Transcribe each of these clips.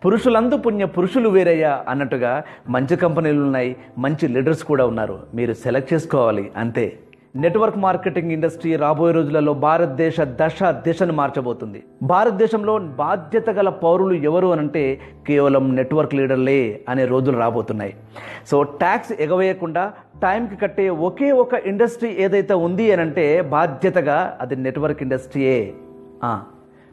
పురుషులందు పుణ్య పురుషులు వేరయ్యా అన్నట్టుగా మంచి కంపెనీలు ఉన్నాయి, మంచి లీడర్స్ కూడా ఉన్నారు. మీరు సెలెక్ట్ చేసుకోవాలి అంతే. నెట్వర్క్ మార్కెటింగ్ ఇండస్ట్రీ రాబోయే రోజులలో భారతదేశ దిశను మార్చబోతుంది. భారతదేశంలో బాధ్యత గల పౌరులు ఎవరు అనంటే కేవలం నెట్వర్క్ లీడర్లే అనే రోజులు రాబోతున్నాయి. సో ట్యాక్స్ ఎగవేయకుండా టైంకి కట్టే ఒకే ఒక ఇండస్ట్రీ ఏదైతే ఉంది అనంటే బాధ్యతగా అది నెట్వర్క్ ఇండస్ట్రీయే.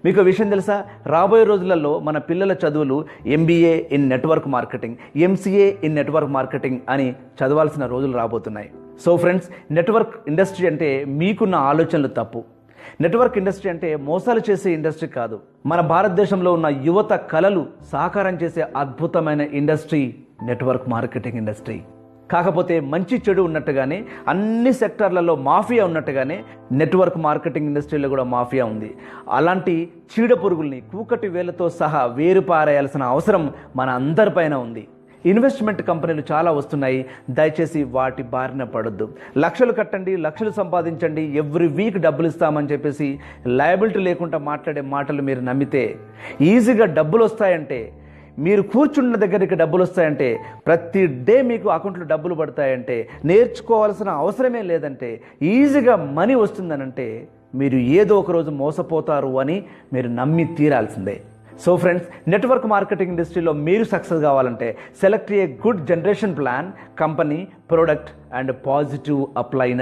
మీకు విషయం తెలుసా, రాబోయే రోజులలో మన పిల్లల చదువులు MBA in network marketing, MCA in network marketing అని చదవాల్సిన రోజులు రాబోతున్నాయి. సో ఫ్రెండ్స్, నెట్వర్క్ ఇండస్ట్రీ అంటే మీకున్న ఆలోచనలు తప్పు. నెట్వర్క్ ఇండస్ట్రీ అంటే మోసాలు చేసే ఇండస్ట్రీ కాదు. మన భారతదేశంలో ఉన్న యువత కలలు సాకారం చేసే అద్భుతమైన ఇండస్ట్రీ నెట్వర్క్ మార్కెటింగ్ ఇండస్ట్రీ. కాకపోతే మంచి చెడు ఉన్నట్టుగానే అన్ని సెక్టార్లలో మాఫియా ఉన్నట్టుగానే నెట్వర్క్ మార్కెటింగ్ ఇండస్ట్రీలో కూడా మాఫియా ఉంది. అలాంటి చీడ పురుగుల్ని కూకటి వేలతో సహా వేరుపారేయాల్సిన అవసరం మన అందరిపైన ఉంది. ఇన్వెస్ట్మెంట్ కంపెనీలు చాలా వస్తున్నాయి, దయచేసి వాటి బారిన పడొద్దు. లక్షలు కట్టండి, లక్షలు సంపాదించండి, ఎవ్రీ వీక్ డబ్బులు ఇస్తామని చెప్పేసి లయబిలిటీ లేకుండా మాట్లాడే మాటలు మీరు నమ్మితే ఈజీగా డబ్బులు వస్తాయంటే, మీరు కూర్చున్న దగ్గరికి డబ్బులు వస్తాయంటే, ప్రతి డే మీకు అకౌంట్లో డబ్బులు పడతాయంటే, నేర్చుకోవాల్సిన అవసరమే లేదంటే, ఈజీగా మనీ వస్తుందనంటే మీరు ఏదో ఒక రోజు మోసపోతారు అని మీరు నమ్మి తీరాల్సిందే. సో ఫ్రెండ్స్, నెట్వర్క్ మార్కెటింగ్ ఇండస్ట్రీలో మీరు సక్సెస్ కావాలంటే select a good generation plan, company, product and positive అప్లైనర్.